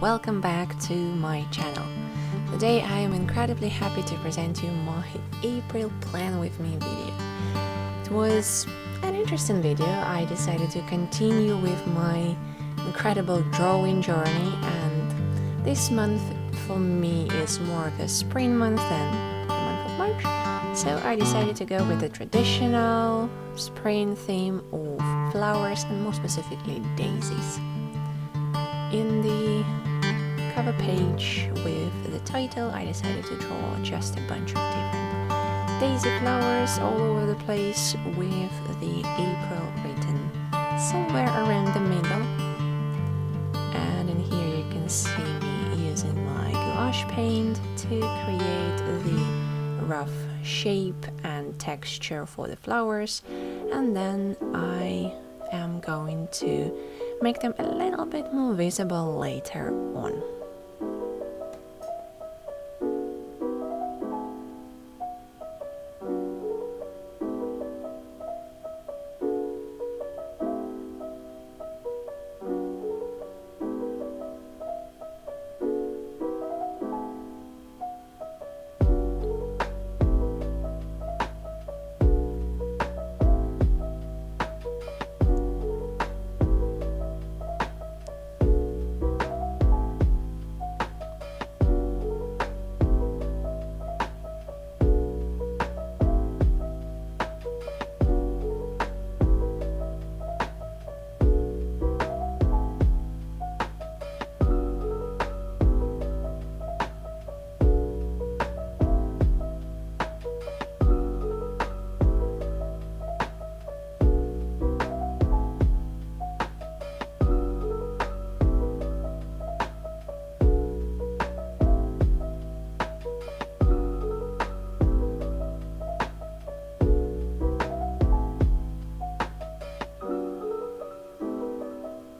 welcome back to my channel. Today I am incredibly happy to present you my April Plan With Me video. It was an interesting video. I decided to continue with my incredible drawing journey, and this month for me is more of a spring month than the month of March. So I decided to go with the traditional spring theme of flowers and more specifically daisies. In the cover page with the title, I decided to draw just a bunch of different daisy flowers all over the place with the April written somewhere around the middle. And in here you can see me using my gouache paint to create the rough shape and texture for the flowers, and then I am going to make them a little bit more visible later on.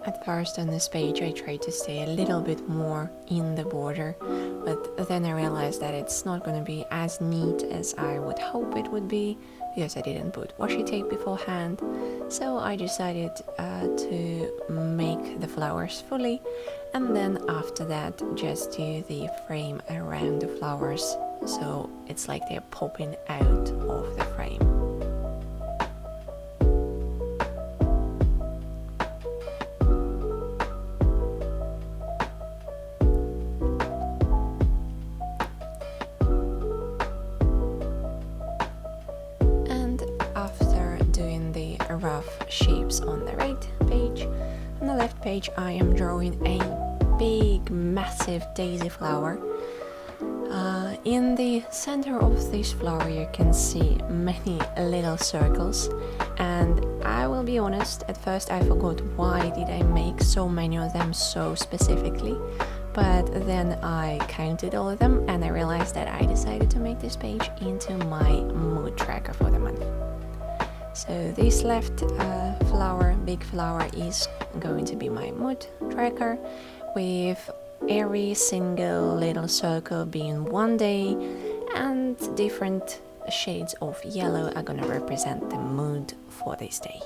At first on this page I tried to stay a little bit more in the border, but then I realized that it's not going to be as neat as I would hope it would be, because I didn't put washi tape beforehand. So I decided to make the flowers fully, and then after that just do the frame around the flowers, so it's like they're popping out of the frame. Rough shapes on the right page. On the left page I am drawing a big massive daisy flower. In the center of this flower you can see many little circles, and I will be honest, at first I forgot why did I make so many of them so specifically, but then I counted all of them and I realized that I decided to make this page into my mood tracker for the month. So this left flower, big flower, is going to be my mood tracker, with every single little circle being one day, and different shades of yellow are gonna represent the mood for this day.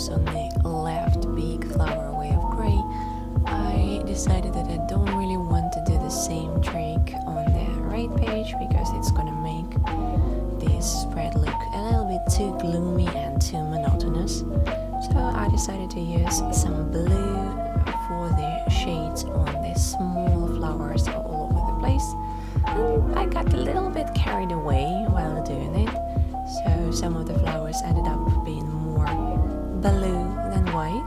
On the left big flower away of gray, I decided that I don't really want to do the same trick on the right page because it's gonna make this spread look a little bit too gloomy and too monotonous. So I decided to use some blue for the shades on the small flowers all over the place, and I got a little bit carried away while doing it, so some of the flowers ended up being more blue than white,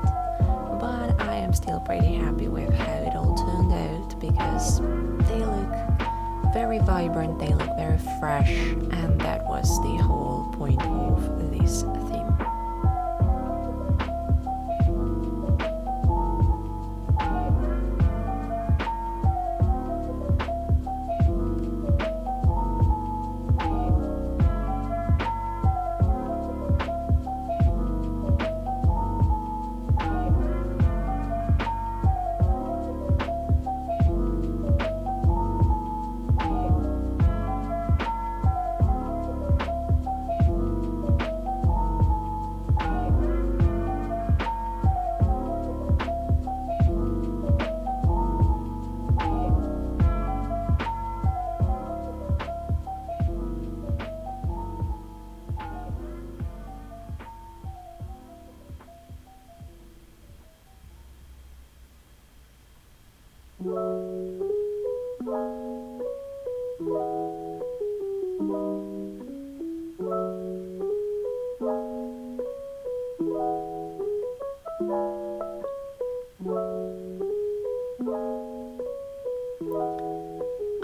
but I am still pretty happy with how it all turned out because they look very vibrant, they look very fresh, and that was the whole point of this theme.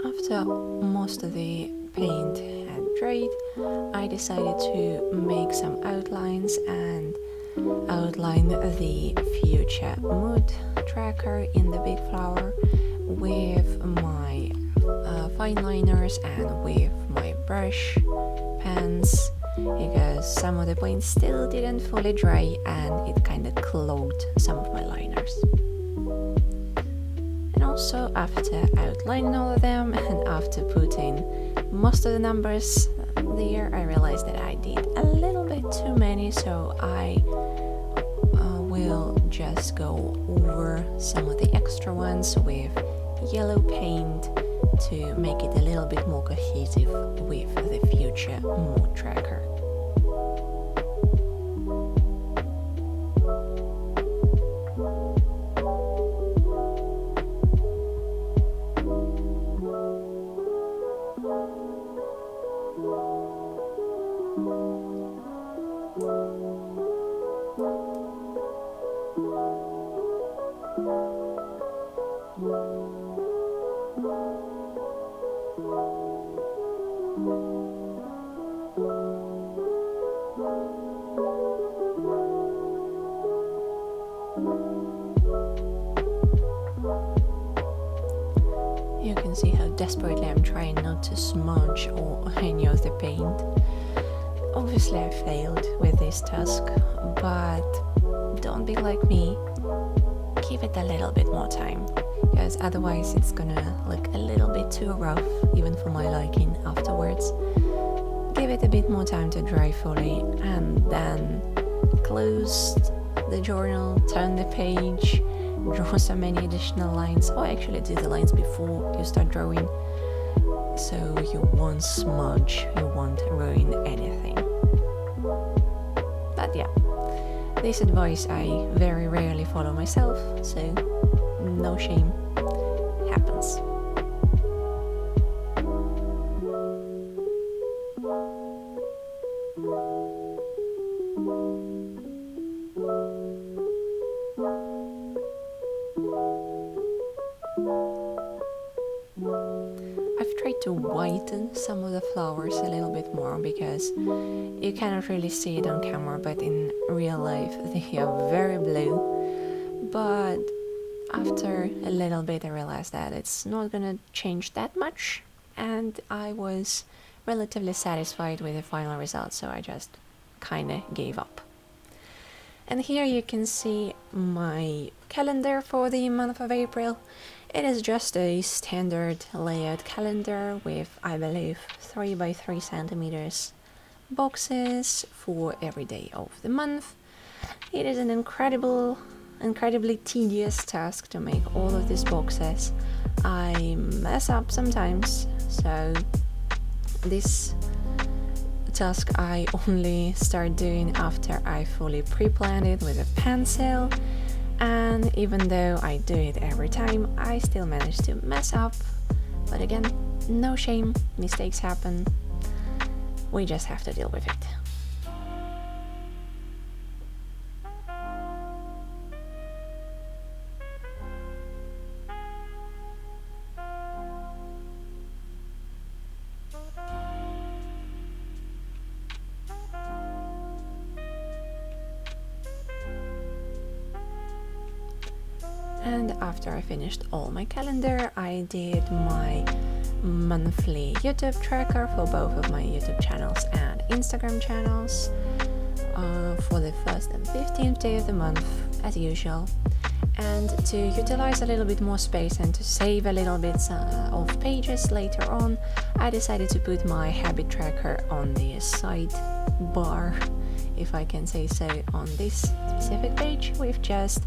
After most of the paint had dried, I decided to make some outlines and outline the future mood tracker in the big flower with my fine liners and with my brush pens, because some of the paint still didn't fully dry and it kind of clogged some of my liners. And also, after outlining all of them and after putting most of the numbers there, I realized that I did a little bit too many, so I will just go over some of the extra ones with yellow paint to make it a little bit more cohesive with the future mood tracker. You can see how desperately I'm trying not to smudge or any of the paint. Obviously I failed with this task, but don't be like me. Give it a little bit more time, because otherwise it's gonna look a little bit too rough, even for my liking afterwards. Give it a bit more time to dry fully, and then close the journal, turn the page, draw so many additional lines, or actually do the lines before you start drawing, so you won't smudge, you won't ruin anything. But yeah, this advice I very rarely follow myself, so no shame, happens. I've tried to whiten some of the flowers a little bit more because you cannot really see it on camera, but in real life they are very blue. But after a little bit I realized that it's not gonna change that much, and I was relatively satisfied with the final result, so I just kinda gave up. And here you can see my calendar for the month of April. It is just a standard layout calendar with, I believe, 3 by 3 centimeters boxes for every day of the month. It is an incredibly tedious task to make all of these boxes. I mess up sometimes, so this task I only start doing after I fully pre-planned it with a pencil, and even though I do it every time, I still manage to mess up. But again, no shame, mistakes happen, we just have to deal with it. And after I finished all my calendar, I did my monthly YouTube tracker for both of my YouTube channels and Instagram channels for the 1st and 15th day of the month, as usual. And to utilize a little bit more space and to save a little bit of pages later on, I decided to put my habit tracker on the sidebar, if I can say so, on this specific page, with just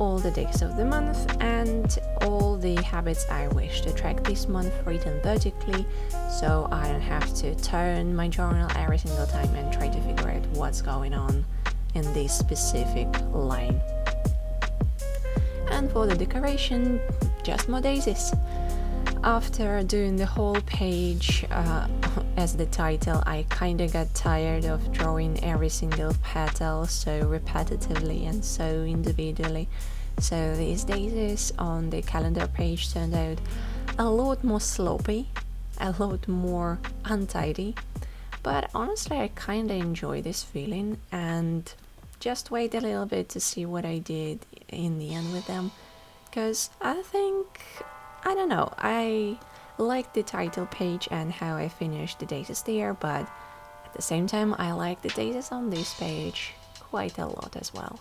all the days of the month and all the habits I wish to track this month written vertically, so I don't have to turn my journal every single time and try to figure out what's going on in this specific line. And for the decoration, just more daisies. After doing the whole page as the title, I kinda got tired of drawing every single petal so repetitively and so individually. So these daisies on the calendar page turned out a lot more sloppy, a lot more untidy, but honestly I kinda enjoy this feeling, and just wait a little bit to see what I did in the end with them, because I don't know, I like the title page and how I finished the daisies there, but at the same time I like the daisies on this page quite a lot as well.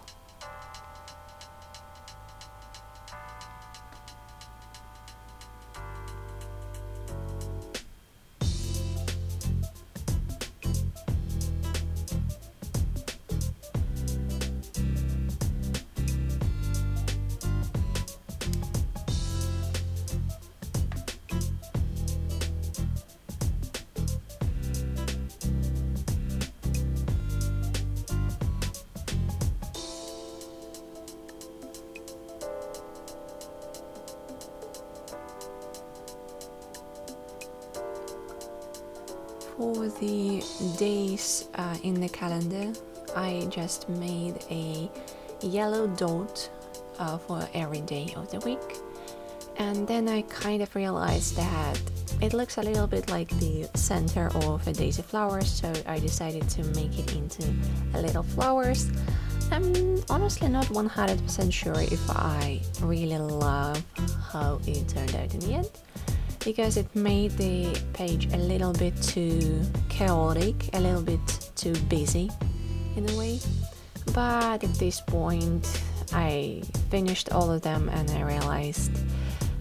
For the days in the calendar, I just made a yellow dot for every day of the week, and then I kind of realized that it looks a little bit like the center of a daisy flower, so I decided to make it into a little flowers. I'm honestly not 100% sure if I really love how it turned out in the end, because it made the page a little bit too chaotic, a little bit too busy in a way. But at this point I finished all of them and I realized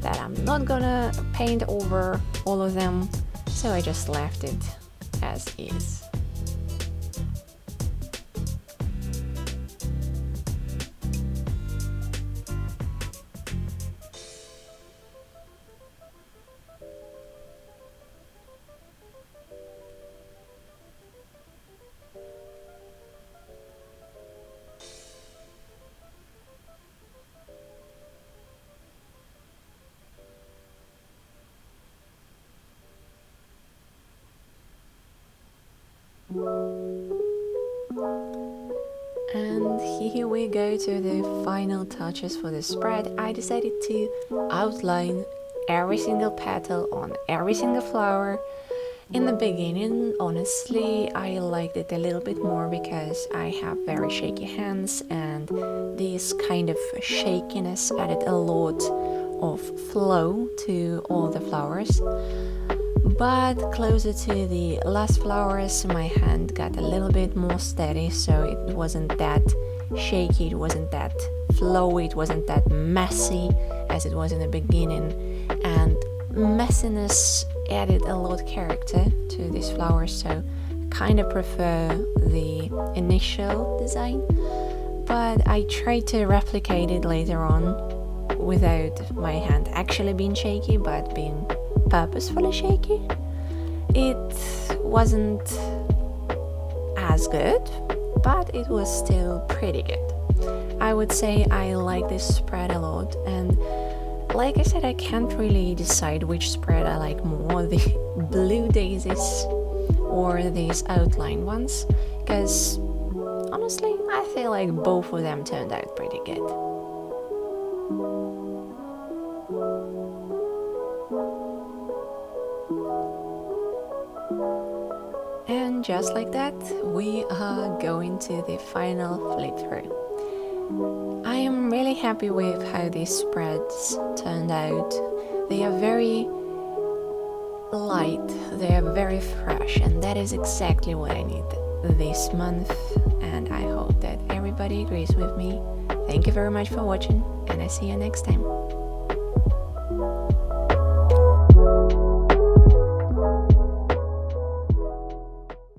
that I'm not gonna paint over all of them, so I just left it as is. And here we go to the final touches for the spread. I decided to outline every single petal on every single flower. In the beginning, honestly, I liked it a little bit more because I have very shaky hands, and this kind of shakiness added a lot of flow to all the flowers. But closer to the last flowers, my hand got a little bit more steady, so it wasn't that shaky, it wasn't that flowy, it wasn't that messy as it was in the beginning. And messiness added a lot of character to these flowers, so I kind of prefer the initial design. But I tried to replicate it later on without my hand actually being shaky, but being purposefully shaky. It wasn't as good, but it was still pretty good. I would say I like this spread a lot, and like I said, I can't really decide which spread I like more, the blue daisies or these outline ones, because honestly I feel like both of them turned out pretty good. And just like that, we are going to the final flip through. I am really happy with how these spreads turned out. They are very light, they are very fresh, and that is exactly what I need this month, and I hope that everybody agrees with me. Thank you very much for watching, and I see you next time.